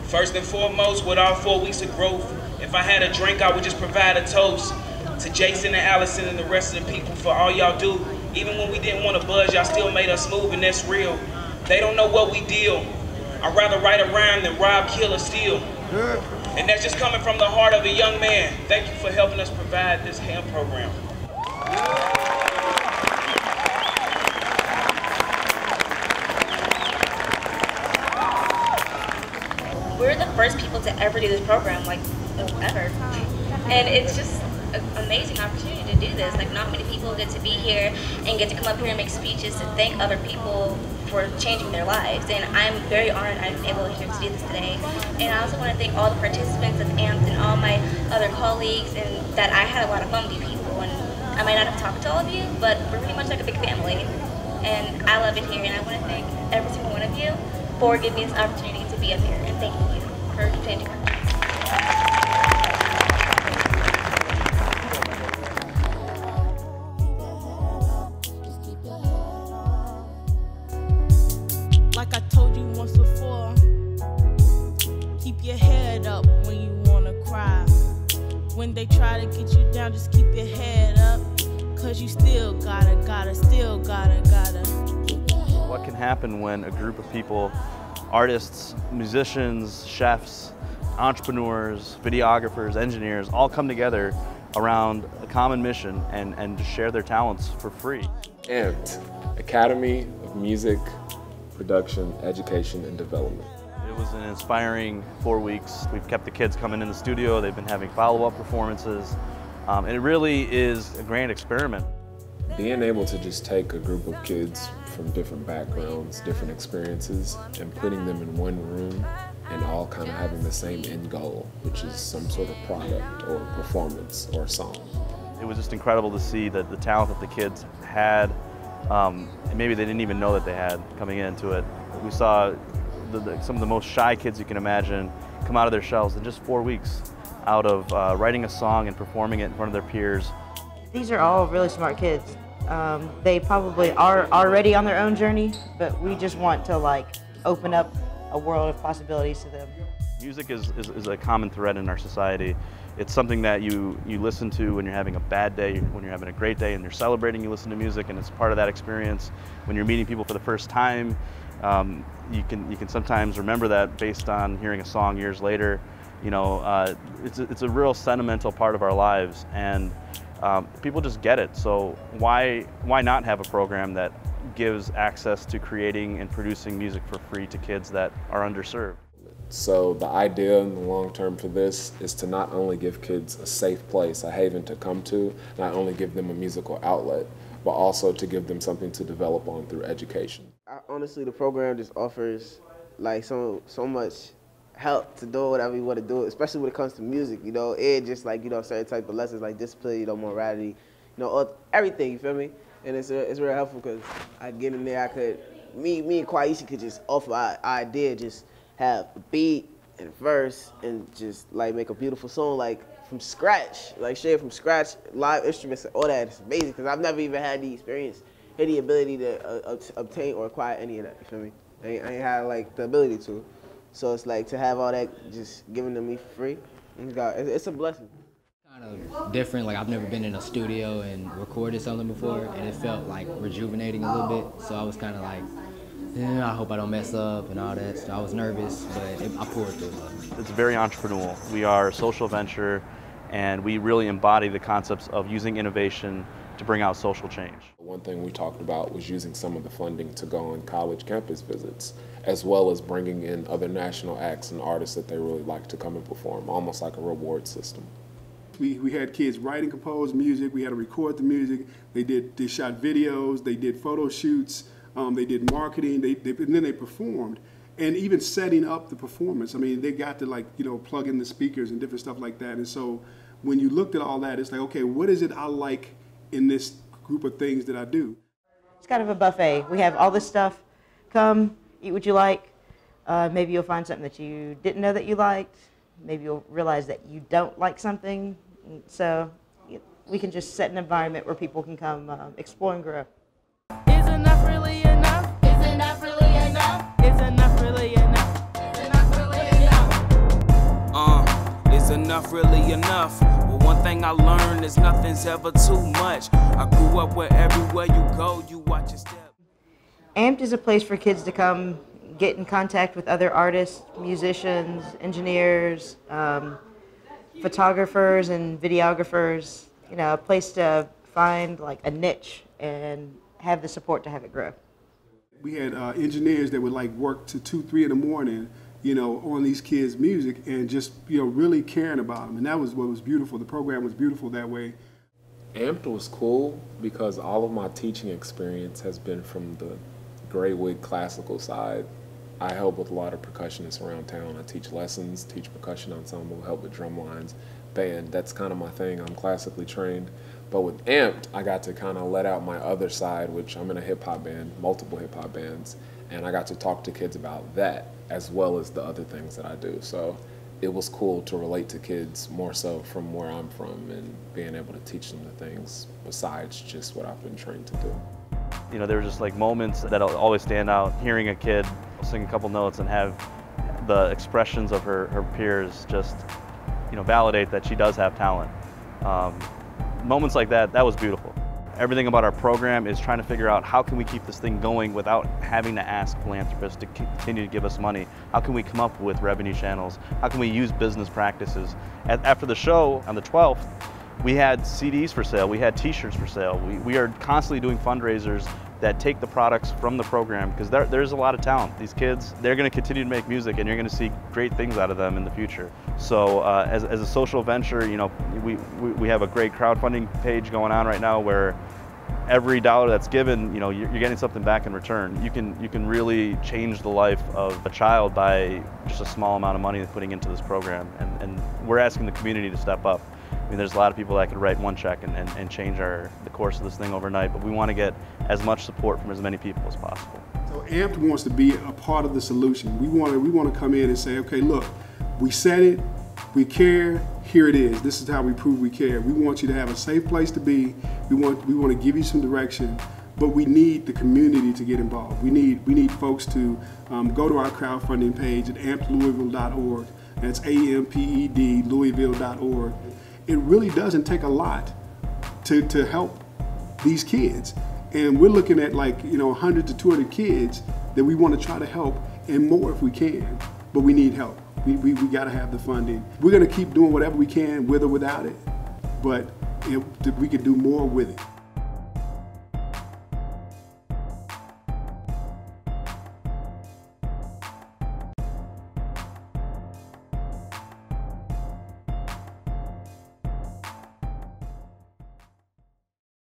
First and foremost, with our 4 weeks of growth, if I had a drink, I would just provide a toast to Jason and Allison and the rest of the people for all y'all do. Even when we didn't want to buzz, y'all still made us move, and that's real. They don't know what we deal. I'd rather write a rhyme than rob, kill, or steal. And that's just coming from the heart of a young man. Thank you for helping us provide this HAMP program. We're the first people to ever do this program, like, ever. And it's just an amazing opportunity to do this. Like, not many people get to be here and get to come up here and make speeches to thank other people for changing their lives. And I'm very honored I'm able here to do this today. And I also want to thank all the participants of AMPED and all my other colleagues, and that I had a lot of fun with you people. And I might not have talked to all of you, but we're pretty much like a big family. And I love it here, and I want to thank every single one of you for giving me this opportunity to be up here. And thank you for changing our lives. Like I told you once before, keep your head up when you wanna cry. When they try to get you down, just keep your head up, cause you still gotta. What can happen when a group of people, artists, musicians, chefs, entrepreneurs, videographers, engineers, all come together around a common mission and just share their talents for free? AMPED, Academy of Music, Production, Education, and Development. It was an inspiring 4 weeks. We've kept the kids coming in the studio. They've been having follow-up performances. And it really is a grand experiment. Being able to just take a group of kids from different backgrounds, different experiences, and putting them in one room and all kind of having the same end goal, which is some sort of product or performance or song. It was just incredible to see that the talent that the kids had, and maybe they didn't even know that they had coming into it. We saw some of the most shy kids you can imagine come out of their shells in just 4 weeks out of writing a song and performing it in front of their peers. These are all really smart kids. They probably are already on their own journey, but we just want to open up a world of possibilities to them. Music is a common thread in our society. It's something that you listen to when you're having a bad day, when you're having a great day and you're celebrating, you listen to music, and it's part of that experience. When you're meeting people for the first time, you can sometimes remember that based on hearing a song years later. You know, it's a real sentimental part of our lives, and people just get it. So why not have a program that gives access to creating and producing music for free to kids that are underserved? So the idea in the long term for this is to not only give kids a safe place, a haven to come to, not only give them a musical outlet, but also to give them something to develop on through education. Honestly, the program just offers so much help to do whatever you want to do, especially when it comes to music. You know, it just certain type of lessons like discipline, morality, everything. You feel me? And it's real helpful because I get in there. Me and Kwaisha could just offer our idea, just have a beat and a verse and just make a beautiful song from scratch, straight from scratch, live instruments and all that. It's amazing because I've never even had the experience, had the ability to obtain or acquire any of that. You feel me? I ain't had the ability to. So it's to have all that just given to me for free. It's a blessing. Kind of different. I've never been in a studio and recorded something before, and it felt rejuvenating a little bit. So I was kind of I hope I don't mess up and all that. So I was nervous, but I pulled through. It's very entrepreneurial. We are a social venture, and we really embody the concepts of using innovation to bring out social change. One thing we talked about was using some of the funding to go on college campus visits, as well as bringing in other national acts and artists that they really like to come and perform, almost like a reward system. We had kids write and compose music. We had to record the music. They shot videos. They did photo shoots. They did marketing. And then they performed. And even setting up the performance. I mean, they got to plug in the speakers and different stuff like that. And so when you looked at all that, it's okay, what is it I like in this group of things that I do? It's kind of a buffet. We have all this stuff. Come, eat what you like. Maybe you'll find something that you didn't know that you liked. Maybe you'll realize that you don't like something. So we can just set an environment where people can come explore and grow. Is enough really enough? Is enough really enough? Is enough really enough? Is enough really enough? Is enough really enough? Well, one thing I learned is nothing's ever too much. I grew up where everywhere you go, you watch your step. AMPED is a place for kids to come get in contact with other artists, musicians, engineers, photographers and videographers, you know, a place to find like a niche and have the support to have it grow. We had engineers that would like work to 2, 3 in the morning, you know, on these kids' music and just, you know, really caring about them. And that was what was beautiful. The program was beautiful that way. AMPED was cool because all of my teaching experience has been from the gray wig classical side. I help with a lot of percussionists around town. I teach lessons, teach percussion ensemble, help with drum lines, band. That's kind of my thing. I'm classically trained. But with AMPED, I got to kind of let out my other side, which I'm in a hip-hop band, multiple hip-hop bands, and I got to talk to kids about that as well as the other things that I do. So it was cool to relate to kids more so from where I'm from and being able to teach them the things besides just what I've been trained to do. You know, there were just like moments that'll always stand out, hearing a kid sing a couple notes and have the expressions of her peers just, you know, validate that she does have talent. Moments like that was beautiful. Everything about our program is trying to figure out how can we keep this thing going without having to ask philanthropists to continue to give us money. How can we come up with revenue channels? How can we use business practices? After the show on the 12th, we had CDs for sale, we had t-shirts for sale. We are constantly doing fundraisers that take the products from the program because there's a lot of talent. These kids, they're going to continue to make music and you're going to see great things out of them in the future. So as a social venture, you know, we have a great crowdfunding page going on right now where every dollar that's given, you know, you're getting something back in return. You can really change the life of a child by just a small amount of money putting into this program, and we're asking the community to step up. I mean, there's a lot of people that could write one check and change the course of this thing overnight, but we want to get as much support from as many people as possible. So AMPED wants to be a part of the solution. We want to come in and say, okay, look, we said it, we care, here it is. This is how we prove we care. We want you to have a safe place to be. We want to give you some direction, but we need the community to get involved. We need folks to go to our crowdfunding page at ampedlouisville.org. That's AMPED Louisville.org. It really doesn't take a lot to help these kids. And we're looking at like, you know, 100 to 200 kids that we want to try to help and more if we can, but we need help. We got to have the funding. We're going to keep doing whatever we can with or without it, but we can do more with it.